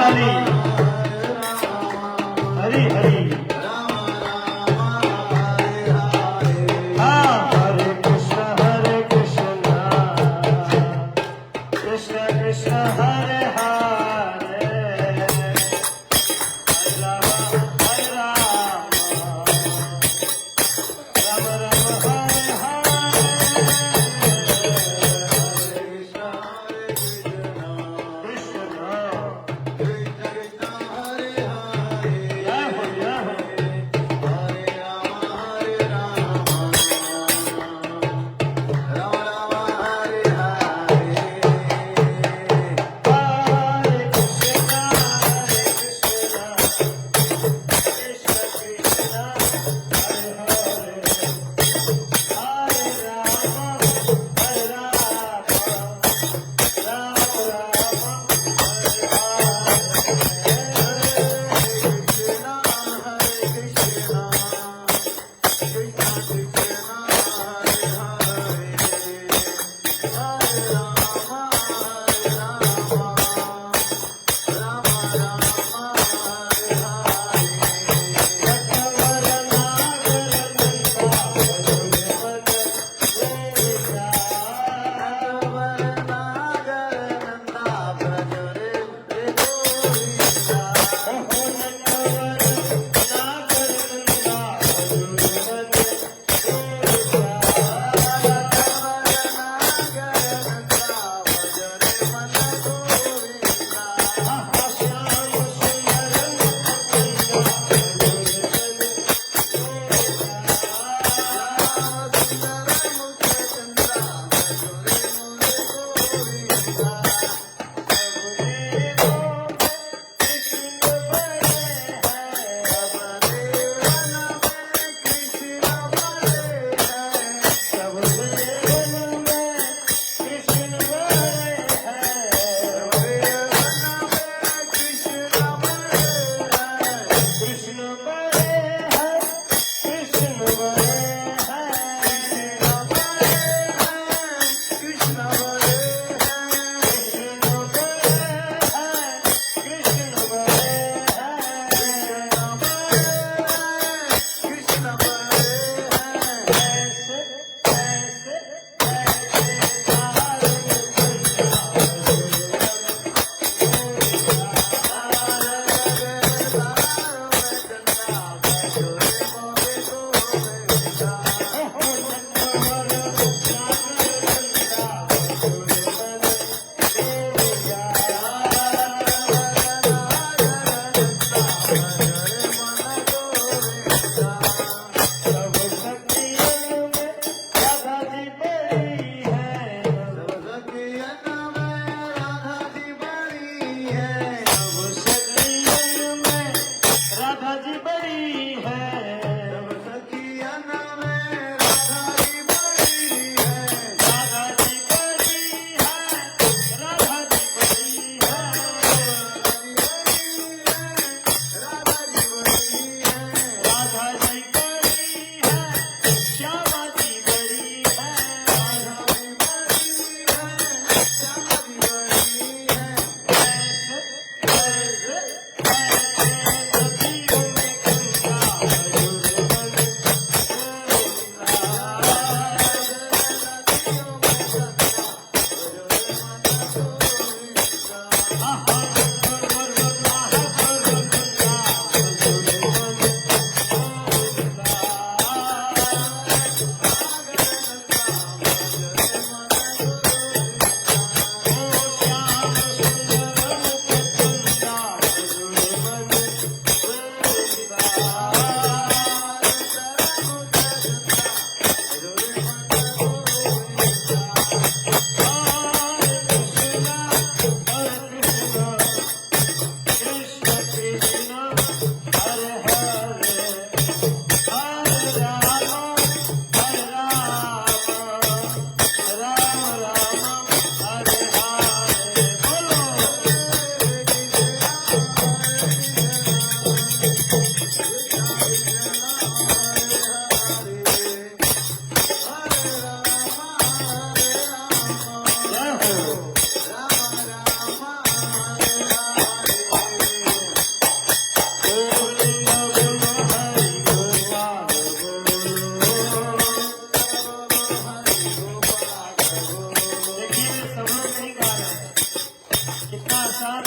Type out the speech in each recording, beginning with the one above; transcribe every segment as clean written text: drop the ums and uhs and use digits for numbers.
हरि हरि हरि हाँ हरे कृष्ण कृष्ण कृष्ण हरे हरे हरे राम राम राम हरे हरे कृष्ण कृष्ण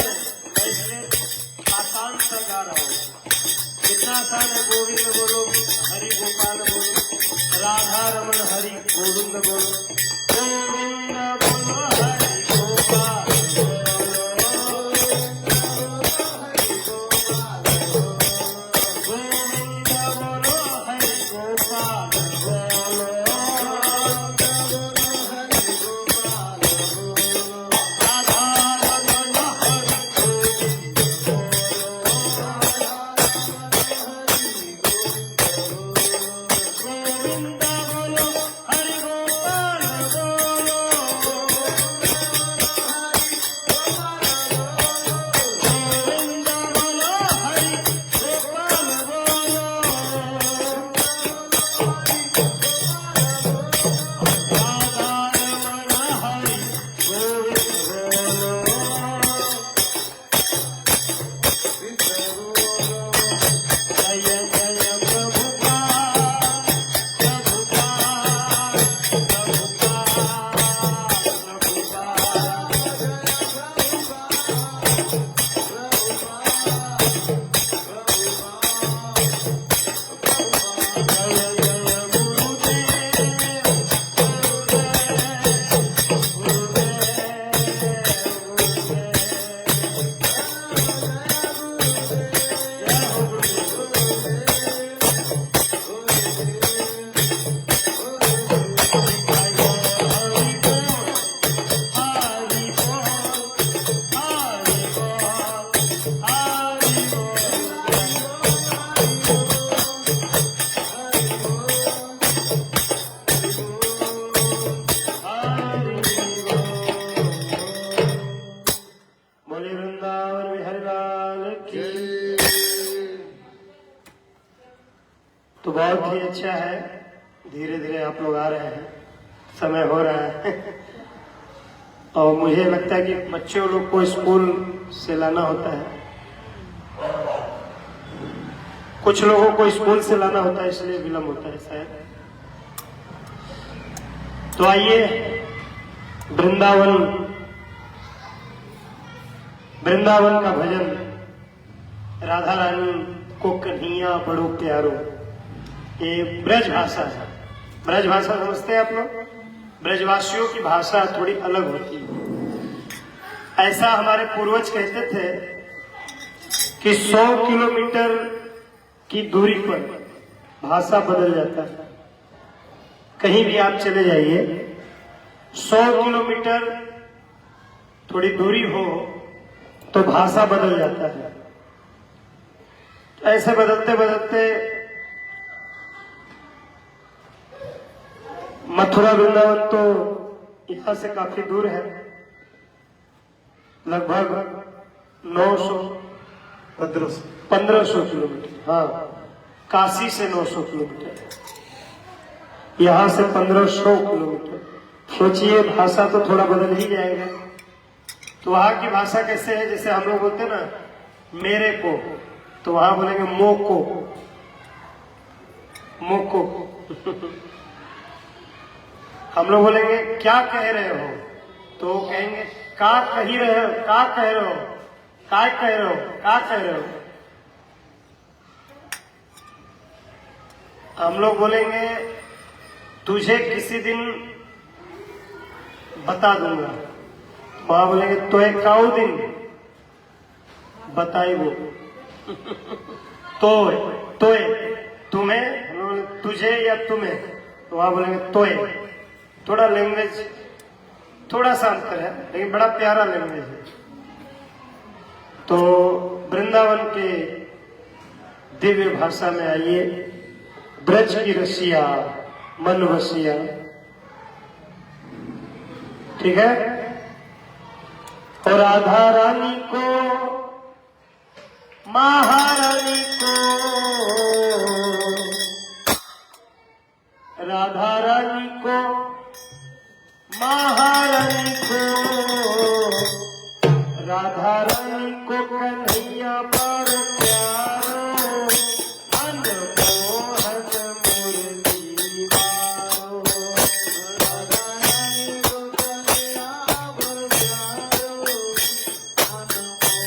है, वैसे आसान सा गा रहा हूँ। कितना आसान है, गोविंद बोलो, हरि गोपाल बोलो, राधा रमन हरि गोविंद बोलो, गोविंद बोलो हरि गोपाल बोलो, गोविंद बोलो हरि गोपाल बोलो, राधा रमन हरि गोविंद गोविंद बोलो हरि गोपाल बोलो, गोविंद बोलो हरि गोपाल बोलो, राधा रमन हरि गोविंद बोलो, जय जय प्रभुपाद प्रभुपाद बोले वृंदावन बिहारी लाल की। तो बहुत ही अच्छा है, धीरे धीरे आप लोग आ रहे हैं, समय हो रहा है और मुझे लगता है कि बच्चों लोग को स्कूल से लाना होता है, कुछ लोगों को स्कूल से लाना होता है, इसलिए विलम्ब होता है शायद। तो आइए, वृंदावन का भजन, राधा रानी को कन्हैया बड़ो प्यारो, ये ब्रज भाषा है। ब्रज भाषा समझते हैं आप लोग? ब्रजवासियों की भाषा थोड़ी अलग होती है। ऐसा हमारे पूर्वज कहते थे कि 100 किलोमीटर की दूरी पर भाषा बदल जाता है। कहीं भी आप चले जाइए, 100 किलोमीटर थोड़ी दूरी हो तो भाषा बदल जाता है। ऐसे बदलते बदलते मथुरा वृंदावन तो यहां से काफी दूर है, लगभग 1500 किलोमीटर। हाँ, काशी से 900 किलोमीटर, यहां से 1500 किलोमीटर। सोचिए, भाषा तो थोड़ा बदल ही जाएगा। तो वहां की भाषा कैसे है? जैसे हम लोग बोलते हैं ना मेरे को, तो वहां बोलेंगे मोको, मोको। हम लोग बोलेंगे क्या कह रहे हो, तो वो कहेंगे का कही रहे हो, का कह रहे हो, का कह रहे हो, का कह रहे हो। हम लोग बोलेंगे तुझे किसी दिन बता दूंगा, वहां बोलेंगे तो एक काऊ दिन बताई वो। तो तुम्हें, तुझे या तुम्हें, तो वहां बोलेंगे तोय। थोड़ा लैंग्वेज, थोड़ा सा अंतर है, लेकिन बड़ा प्यारा लैंग्वेज है। तो वृंदावन के दिव्य भाषा में आइए, ब्रज की रसिया मन वसिया, ठीक है। और राधा रानी को, महारानी को, राधा रानी को, महारानी को, राधा रानी को कन्हैया बड़ प्यारो, अनमोहन मूर्ति वारो, राधा रानी को कन्हैया बड़ प्यारो, अनमोहन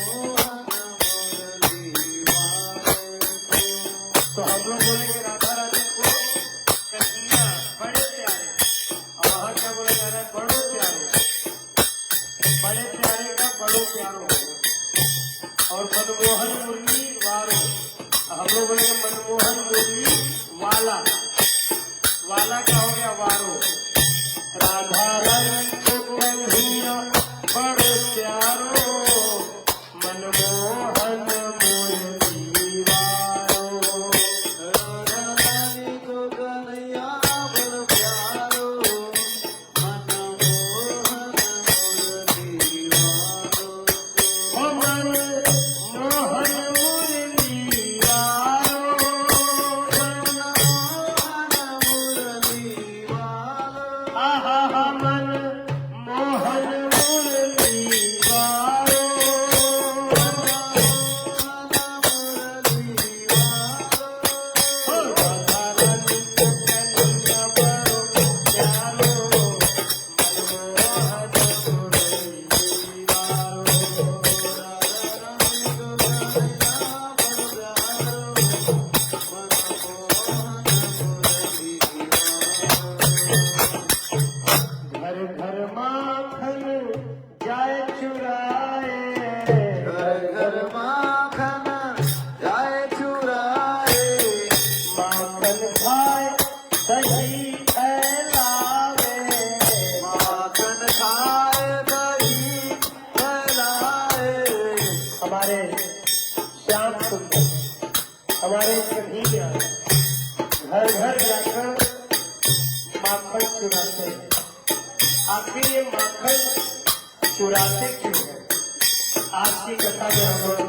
और मनमोहन मुरली वारो, हम लोग बोलेंगे मनमोहन मुरली वाला, वाला क्या हो गया वारो। राधा रंग कन्हैया बड़े प्यारो, मनमोहन मुरली वारो। राधा रानी को कन्हैया बड़ प्यारो, मनमोहन मुरली वारो। ओ मनमोहन मुरली वारो, मनमोहन मुरली वारो। आहा हा मनमोहन मुरली वारो। ओ राधा रानी को कन्हैया बड़ो प्यारो, मनमोहन मुरली वारो। घर घर माखन जाए चुराए, घर घर माखन जाए चुराए, माखन खाए दही फैलावे। माखन खाए दही फैलाए। हमारे श्याम सुंदर, हमारे कन्हैया घर घर जाकर माखन चुराते हैं। आखिर ये माखन चुराते क्यों है? आज की कथा में हम लोग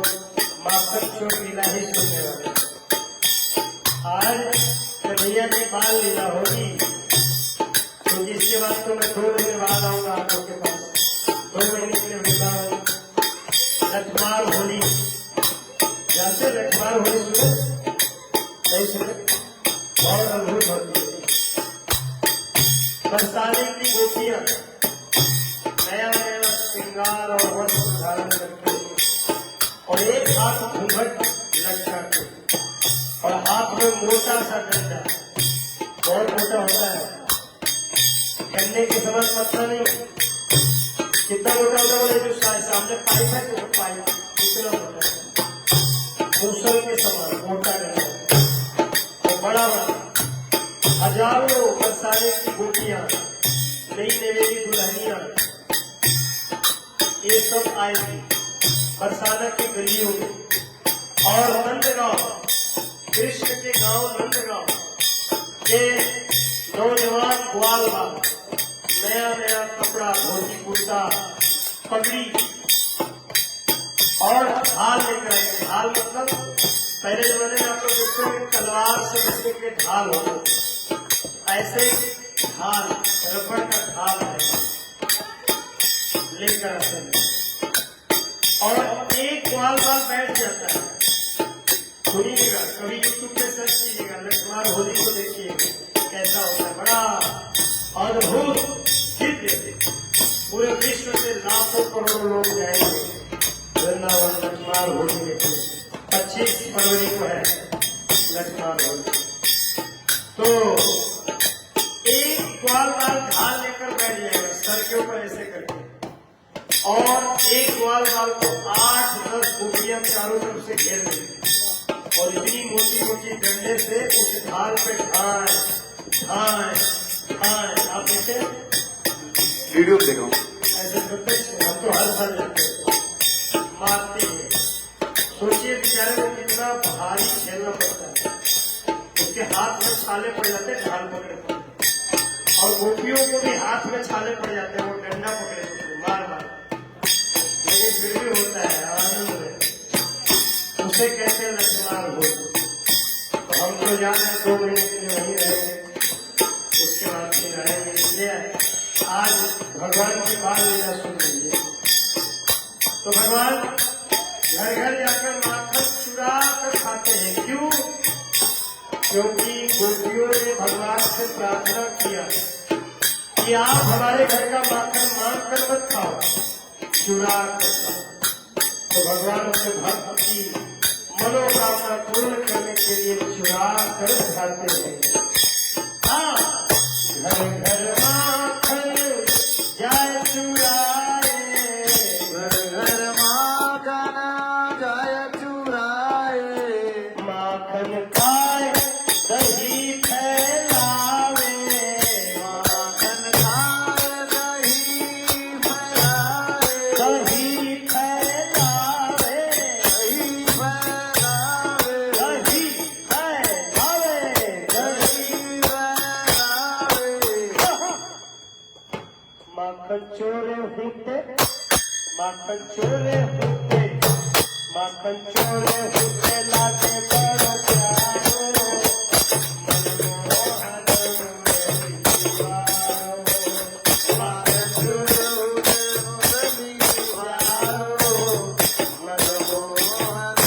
माखन चोर लीला ही सुनने वाले हैं। आज कन्हैया की बाल लीला होगी, तो इसके बाद तो मैं 2 महीने बाद आऊंगा आप लोग के पास। 2 महीने के लिए वृंदावन लठमार होली, जानते लठमार होली सुने? नहीं सुने? बहुत अद्भुत होती है। बरसाने की गोपियां नया नया श्रृंगार और वस्त्र धारण करके और एक हाथ घूंघट लटका के और हाथ में मोटा सा डंडा, बहुत मोटा होता है, गन्ने के समझ पत्ता नहीं, कितना मोटा होता है बोले जो सामने पाइप है तो पाइप कितना मोटा है, मूसल के समान मोटा डंडा और बड़ा बड़ा। हजारों बरसाने की गोपियां, नई नवेली दुल्हनियां, ये सब आएगी बरसाना की गलियों में। और नंदगांव, कृष्ण के गांव नंदगांव के नौजवान ग्वाल बाल नया नया कपड़ा, धोती कुर्ता, पगड़ी और ढाल लेकर आएंगे। ढाल मतलब पहले जमाने में आप लोग देखते हैं तलवार से बचने के ढाल होते, ऐसे ढाल, रबड़ का ढाल है, लेकर आते हैं। और एक ग्वाल बाल बैठ जाता है। सुनिएगा, कभी यूट्यूब पे सर्च कीजिएगा, लठमार होली को देखिएगा कैसा होता है। बड़ा अद्भुत दिव्य, पूरे विश्व से लाखों करोड़ों लोग जाएंगे वृंदावन लठमार होली देखने। 25 फरवरी को है लठमार होली। तो एक ग्वाल बाल ढाल लेकर बैठ जाएगा सर के ऊपर ऐसे करके, और एक ग्वाल बाल को 8-10 गोपियां चारों तरफ से घेर देंगे और इतनी मोटी मोटी डंडे से उस ढाल पे ढाए ढाए ढाए। आप देखे वीडियो देखो ऐसे प्रत्यक्ष, हम तो हर साल जाते हैं, मारते हैं। सोचिए बेचारे को कितना भारी झेलना पड़ता है, उसके हाथ में छाले पड़ जाते हैं ढाल पकड़े पकड़े, और गोपियों को भी हाथ में छाले पड़ जाते हैं वो डंडा पकड़े पकड़े मार मार, लेकिन फिर भी होता है आनंद में। उसे कहते हैं लठमार होली। तो हम तो जा रहे हैं 2 महीने के लिए वहीं रहेंगे, उसके बाद फिर रहेंगे। इसलिए आज भगवान की बाल लीला सुन लीजिए। तो भगवान घर घर जाकर माखन चुरा कर खाते हैं। क्यों? क्योंकि गोपियों ने भगवान से प्रार्थना किया कि आप हमारे घर का माखन मांग कर मत खाओ, चुरा कर खाओ। तो भगवान अपने भक्त की मनोकामना पूर्ण करने के लिए चुरा कर खाते हैं। हाँ, घर घर माखन जाए चुराए, घर घर माखन जाए चुराए माखन खाए दही फैलावे, माखन खाए दही फैलाए दही फैलावे, दही फैलाए दही फैलावे, दही माखन चोरे होते, माखन चोरे होते, माखन चोरे होते लागे बड़ो प्यारो, मनमोहन मेरी दीवारो, माखन चोरे होते मेरी दीवारो, मनमोहन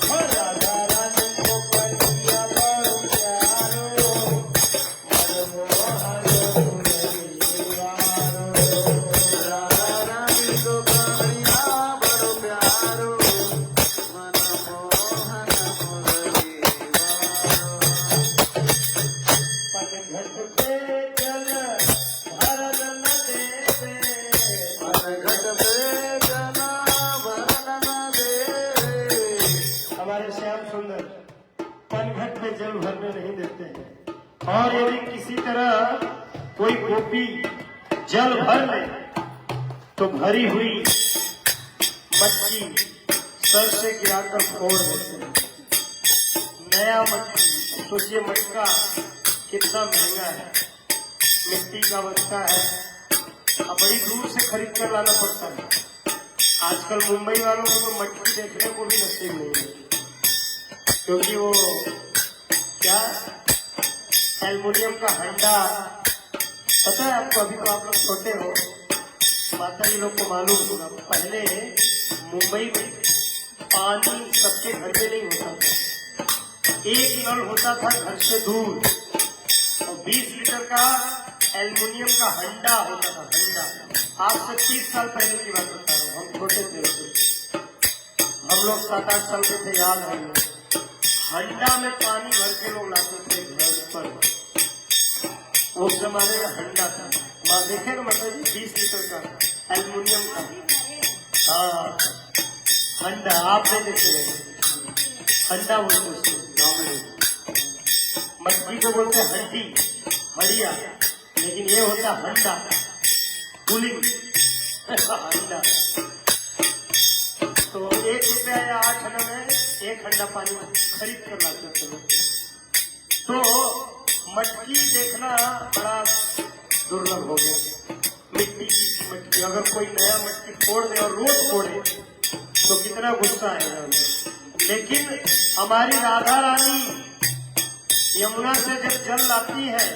हो राधा रानी को कन्हैया बड़ो प्यारो, मनमोहन मेरी दीवारो, राधा रानी को कन्हैया बड़ो प्यारो मनमोहन पनघट पे जल भरन न देवे, घट पे जना भरन न देवे हमारे श्याम सुंदर पनघट पे जल भरने नहीं देते हैं। और यदि किसी तरह कोई गोपी जल भर ले तो भरी हुई मटकी सर से गिराकर फोड़ देते हैं। नया मटकी, सोचिए मटका कितना महंगा है, मिट्टी का बनता है, अब बड़ी दूर से खरीद कर लाना पड़ता है। आजकल मुंबई वालों को तो मटकी देखने को भी नसीब नहीं है, क्योंकि वो क्या एल्युमिनियम का हंडा, पता है आपको, अभी तो आप लोग छोटे हो, माता जी लोग को मालूम होगा, पहले मुंबई में पानी सबके घर में नहीं होता था, एक नल होता था घर से दूर, और 20 लीटर का एल्युमिनियम का हंडा होता था, हंडा। आज से 30 साल पहले की बात बता रहा हूँ, हम छोटे थे उसे, हम लोग 7-8 साल के थे, याद है हमें। हंडा में पानी भर के लोग लाते थे घर पर, वो जमाने में हंडा था, माँ देखे ना माता जी, 20 लीटर का एल्युमिनियम का, हाँ हंडा, आप नहीं देखे रहे, हंडा बोलते उसको गाँव में, मटकी को बोलते हंडी, हड़िया, लेकिन ये होता हंडा, पुलिंग हंडा। तो 1 रुपया या 8 आना में 1 हंडा पानी खरीद कर लाते थे लोग। तो मटकी देखना बड़ा दुर्लभ हो गया, मिट्टी की मटकी, अगर कोई नया मटकी फोड़ दे और रोज फोड़े तो कितना गुस्सा आएगा हमें। लेकिन हमारी राधा रानी यमुना से जब जल लाती है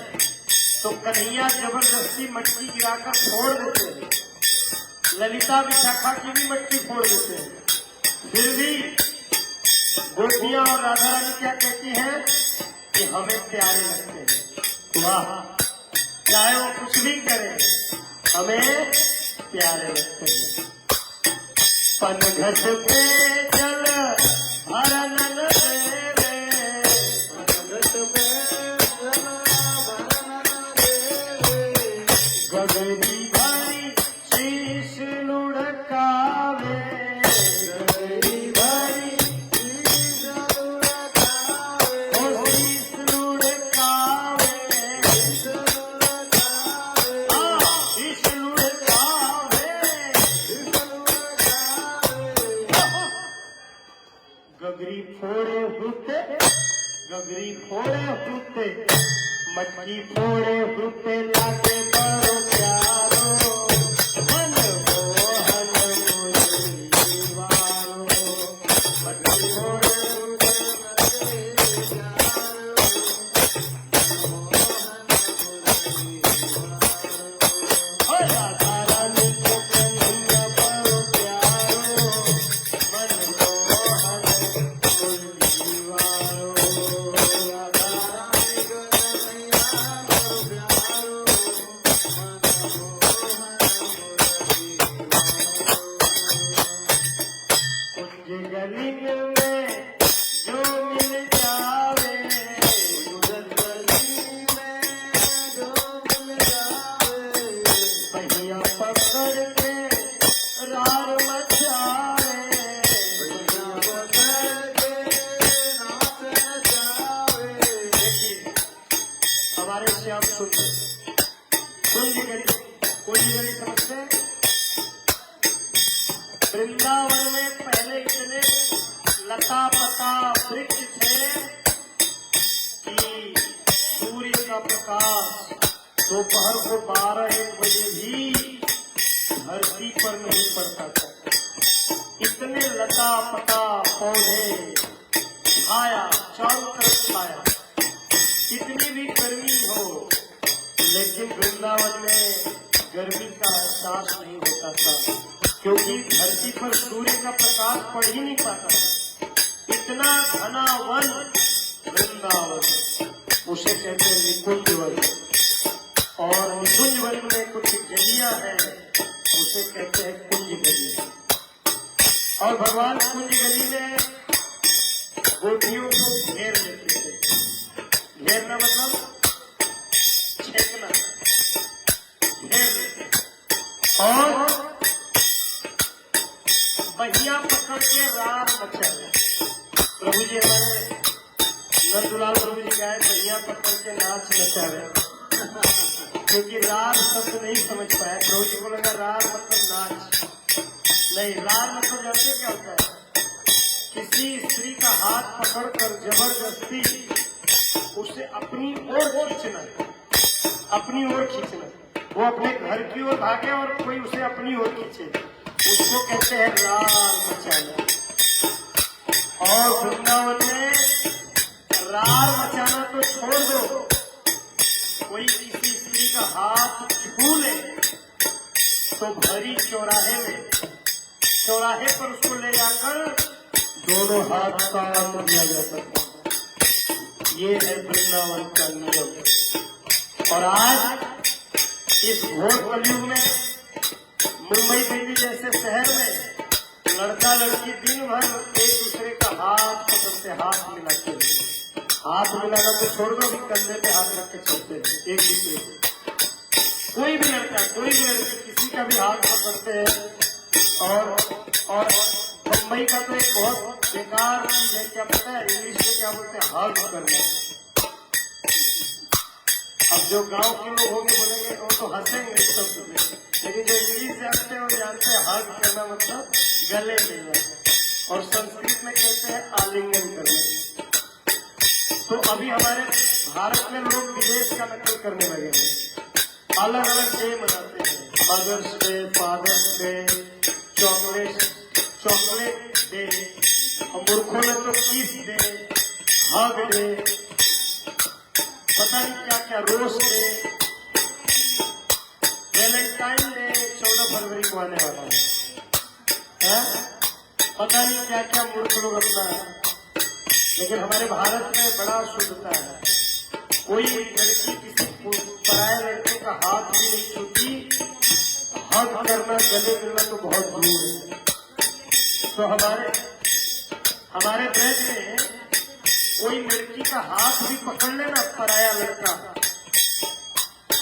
तो कन्हैया जबरदस्ती मटकी गिराकर फोड़ देते हैं, ललिता विशाखा की भी मटकी फोड़ देते हैं, फिर भी गोपियां और राधा रानी क्या कहती हैं कि हमें प्यारे लगते हैं। वाह, चाहे वो कुछ भी करे हमें प्यारे लगते हैं। पनघट पे जल भरन न देवे, पनघट पे जना भरन न देवे गगरी भरी शीश लुढ़कावे, गगरी भरी शीश लुढ़कावे ओ शीश लुढ़कावे, शीश लुढ़कावे शीश लुढ़कावे, शीश लुढ़कावे गगरी फोड़े हुते, गगरी फोड़े हुते, मटकी फोड़े हुते लागे बड़ो प्यारो, मनमोहन मोरी दीवारो, मटकी फोड़े हुते लगे प्यारो ओ राधा रानी को कन्हैया बड़ो प्यारो, मनमोहन मोरी दीवारो, राधा रानी को कन्हैया बड़ो प्यारो मनमोहन वृंदावन में पहले इतने लता पता वृक्ष थे कि सूर्य का प्रकाश दोपहर को 12-1 बजे भी धरती पर नहीं पड़ता था। इतने लता पता पौधे छाया, चारों तरफ छाया, कितनी भी गर्मी हो, लेकिन वृंदावन में गर्मी का एहसास नहीं होता था, क्योंकि धरती पर सूर्य का प्रकाश पड़ ही नहीं पाता था। इतना घना वन वृंदावन, उसे कहते हैं निकुंज वन। और निकुंज वन में कुछ गलियां हैं, उसे कहते हैं कुंज गली। और भगवान कुंज गली में गोपियों को घेर लेते थे। घेरना मतलब छेकना, घेर लेते और बहिया पकड़ के रार मचा रहे। प्रभु जी हमारे नंदुलाल प्रभु जी गाय बहिया पकड़ के नाच नचा रहे, क्योंकि रार शब्द नहीं समझ पाया। प्रभु जी को लगा रार मतलब नाच, नहीं, रार मतलब जानते क्या होता है? किसी स्त्री का हाथ पकड़कर जबरदस्ती उसे अपनी ओर खींचना, अपनी ओर खींचना। वो अपने घर की ओर भागे और कोई उसे अपनी ओर खींचे, उसको कहते हैं रार मचाना। और वृंदावन में रार मचाना तो छोड़ दो, कोई किसी स्त्री का हाथ छू ले तो भरी चौराहे में, चौराहे पर उसको ले जाकर दोनों हाथ काट दिया जा सकता है। ये है वृंदावन का नियम। और आज इस घोर कलयुग में मुंबई दिल्ली जैसे शहर में लड़का लड़की दिन भर एक दूसरे का हाथ पकड़ते, हाथ मिलाते हैं। हाथ मिलाना तो छोड़ दो, भी कंधे पे हाथ रख के चलते हैं एक दूसरे को। कोई भी लड़का, कोई भी लड़की किसी का भी हाथ पकड़ते हैं। और मुंबई का तो एक बहुत बेकार चीज है, क्या पता है इंग्लिश में क्या बोलते हैं? हग करना। अब जो गांव के लोग होंगे बोलेंगे वो तो हंसेंगे इस शब्द में, लेकिन जो इंग्लिश जानते हैं वो जानते हैं हग करना मतलब गले मिलना, और संस्कृत में कहते हैं आलिंगन करना। तो अभी हमारे भारत में लोग विदेश का नकल करने लगे हैं, अलग अलग डे मनाते हैं, mother's day, father's day, chocolate day, और मूर्खों में तो किस डे, हग डे, पता नहीं क्या क्या, रोज डे, वैलेंटाइन डे 14 फरवरी को आने वाला है, पता नहीं क्या क्या मूर्ख लोग अपना है। लेकिन हमारे भारत में बड़ा शुद्धता है, कोई लड़की किसी पराये लड़के का हाथ भी नहीं छूती, हग करना, गले मिलना तो बहुत दूर है। तो हमारे ब्रज में कोई लड़की का हाथ भी पकड़ लेना, पराया लड़का,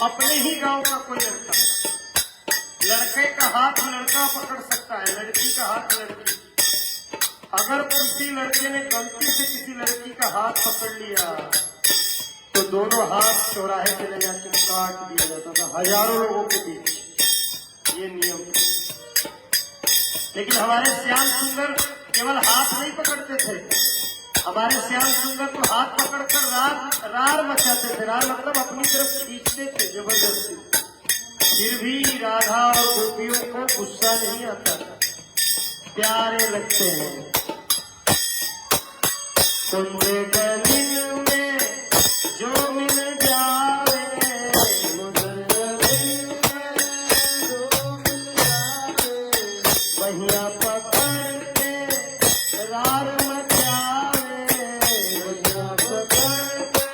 अपने ही गांव का कोई लड़का, लड़के का हाथ लड़का पकड़ सकता है, लड़की का हाथ लड़की। अगर किसी लड़के ने गलती से किसी लड़की का हाथ पकड़ लिया तो दोनों हाथ चौराहे पे ले जाके काट दिया जाता था, हजारों लोगों के बीच। ये नियम। लेकिन हमारे श्याम सुंदर केवल हाथ नहीं पकड़ते थे, हमारे श्याम सुंदर तो हाथ पकड़कर रार मचाते थे। रार मतलब अपनी तरफ खींचते थे जबरदस्ती। फिर भी राधा और गोपियों को गुस्सा नहीं आता, प्यारे लगते हैं। कुंज गली में जो मिल जावे, बहिया पकड़ के रार मचावे, बहिया पकड़ के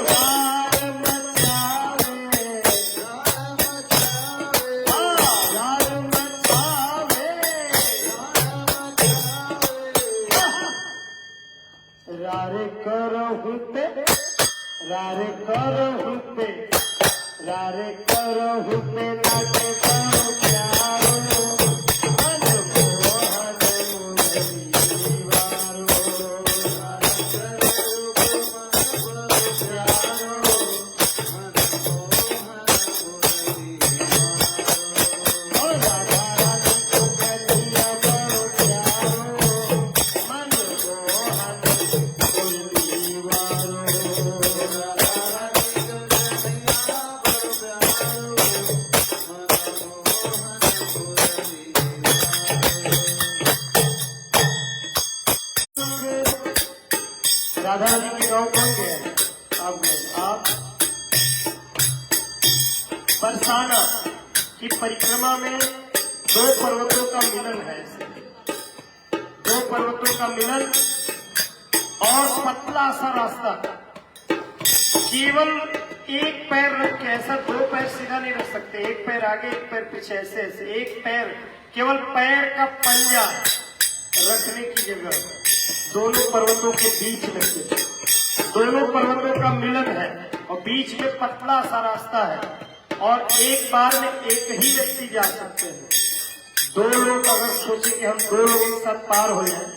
रार मचावे, रार मचावे, रारे करहु पे, रारे करहु पे, रारे करहु पे लागे करो प्यारो, मनमोहन मुरलीवारो, रारे करहु पे मनमोहन प्यारो, मनमोहन मुरलीवारो, राधा रानी के गांव कौन गया? आप गए। आप बरसाना की परिक्रमा में दो पर्वतों का मिलन है। दो पर्वतों का मिलन और पतला सा रास्ता, केवल एक पैर रख के, ऐसा दो पैर सीधा नहीं रख सकते, एक पैर आगे एक पैर पीछे, ऐसे ऐसे एक पैर, केवल पैर का पंजा रखने की जगह दोनों पर्वतों के बीच में से दोनों पर्वतों का मिलन है और बीच में पतला सा रास्ता है और एक बार में एक ही व्यक्ति जा सकते हैं। दो लोग अगर सोचे कि हम दो लोग एक साथ पार हो जाए,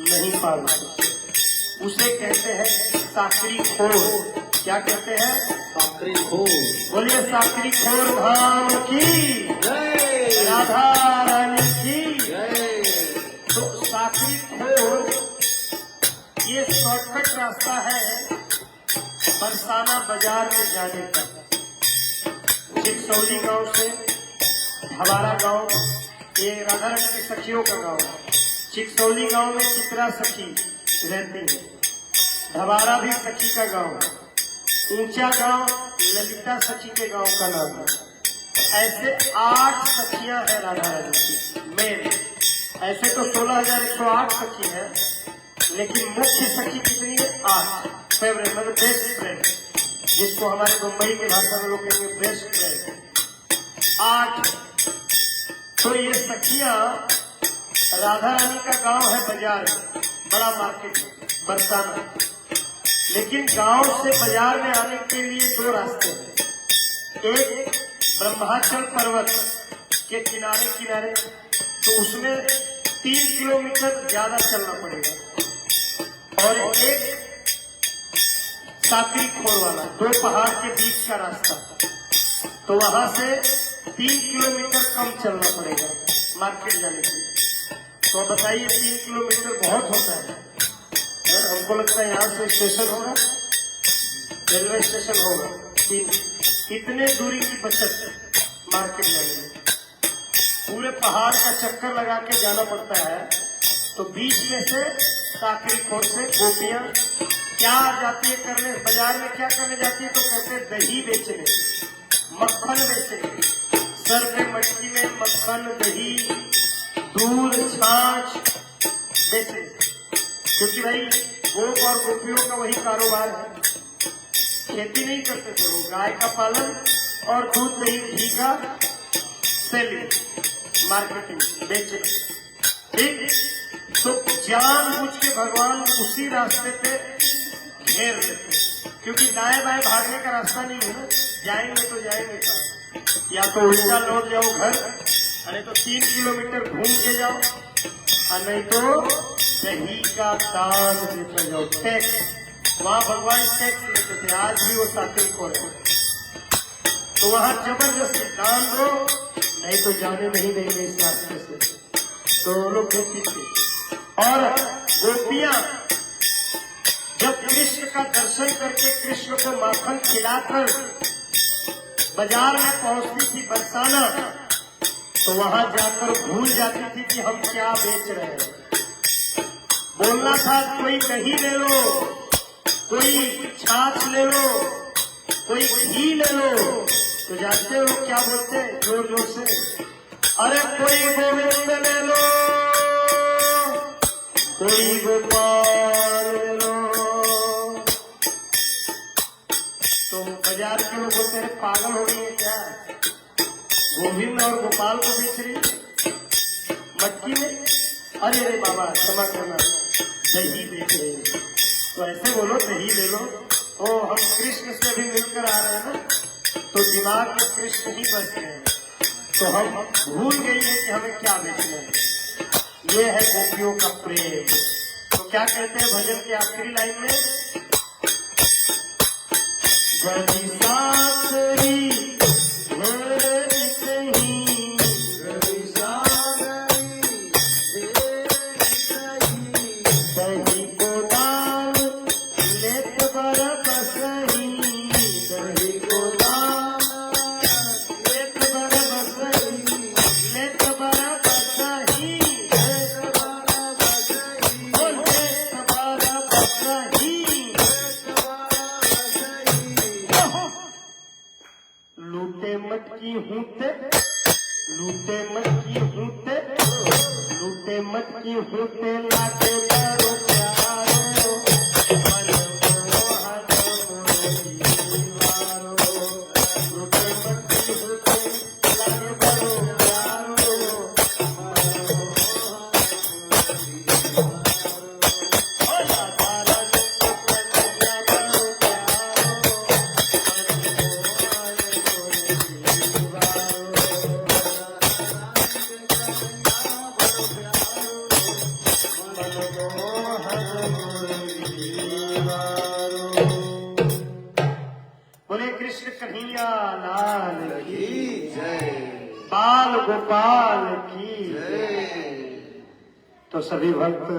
नहीं पार हो सकते। उसे कहते हैं साकरी खोर। क्या कहते हैं? साकरी खोर। बोलिए साकरी खोर धाम की जय। राधा रानी की जय। तो साकरी खोर ये शॉर्टकट रास्ता है बरसाना बाजार में जाने का। चिकसौली गांव से हमारा गांव, ये राधा रानी की सखियों का गांव है। चिकसौली गांव में चित्रा सखी रहती है, धबारा भी सखी का गांव है, ऊंचा गांव ललिता सखी के गांव का नाम है। ऐसे 8 सखियां हैं राधा रानी की मेन। ऐसे तो 16,108 सखी है, लेकिन मुख्य सखी कितनी है? 8। फेवरेट मतलब बेस्ट फ्रेंड, जिसको हमारे मुंबई की भाषा में लोग कहेंगे बेस्ट फ्रेंड। 8। तो ये सखियां, राधा रानी का गांव है बाजार में, बड़ा मार्केट बरसाना, लेकिन गांव से बाजार में आने के लिए 2 रास्ते हैं। एक ब्रह्माचल पर्वत के किनारे किनारे, तो उसमें 3 किलोमीटर ज्यादा चलना पड़ेगा, और एक साकरी खोर वाला 2 पहाड़ के बीच का रास्ता, तो वहां से 3 किलोमीटर कम चलना पड़ेगा मार्केट जाने के लिए। तो बताइए 3 किलोमीटर बहुत होता है। हमको लगता है यहाँ से स्टेशन होगा, रेलवे स्टेशन होगा, 3 इतने दूरी की बचत मार्केट जाने में। पूरे पहाड़ का चक्कर लगा के जाना पड़ता है। तो बीच में से साकरी खोर से गोपियां क्या जाती है करने, बाजार में क्या करने जाती है? तो कहते हैं दही बेचने, मक्खन बेचने, सर पे मटकी में मक्खन, दही, दूध, छाछ बेचने, क्योंकि भाई गोप और गोपियों का वही कारोबार है। खेती नहीं करते थे वो, गाय का पालन और दूध, दही, घी का सेलिंग, मार्केटिंग, बेचना। ठीक, तो जानबूझ के भगवान उसी रास्ते पे घेर देते, क्योंकि दाएं बाएं भागने का रास्ता नहीं है ना। जाएंगे तो जाएंगे कहाँ? या तो उल्टा लौट जाओ घर, अरे तो 3 किलोमीटर घूम के जाओ, और नहीं तो दही का दान देते जाओ, टैक्स। वहां भगवान टैक्स लेते थे, आज भी वो साकिर को है। तो वहां जबरदस्ती दान दो, नहीं तो जाने नहीं देंगे इस रास्ते से। तो लोग देती थी। और गोपियां जब कृष्ण का दर्शन करके कृष्ण को माखन खिलाकर बाजार में पहुंचती थी बरसाना, तो वहां जाकर भूल जाती थी कि हम क्या बेच रहे हैं। बोलना था कोई दही ले लो, कोई छाछ ले लो, कोई घी ले लो, तो जानते हो क्या बोलते हैं जोर जोर से? अरे कोई गोविंद ले लो, कोई गोपाल ले लो। तो बाजार के लोग बोलते हैं पागल हो गई है क्या? गोविंद और गोपाल को बेच रही मटकी में? अरे अरे बाबा क्षमा करना, दही बेच रही है। तो ऐसे बोलो दही ले लो। ओ हम कृष्ण से भी मिलकर आ रहे हैं ना, तो दिमाग में कृष्ण ही बच गए हैं, तो हम भूल गई है कि हमें क्या बेचना है। ये है गोपियों का प्रेम। तो क्या कहते हैं भजन की आखिरी लाइन में? गदी सासरी दही को दान लेत बर बसही, दही को दान लेत बर बसही, लेत बर बसही, लेत बर बसही, लेत बर बसही। लूटे मटकी होते लागे बड़ो प्यारो मन मोहन मोरीवारो लूटे मटकी होते लागे बड़ो प्यारो मन मोहन राधा रानी को कन्हैया बड़ो प्यारो बोले कृष्ण कन्हैया लाल की जय बाल गोपाल की जय तो सभी भक्त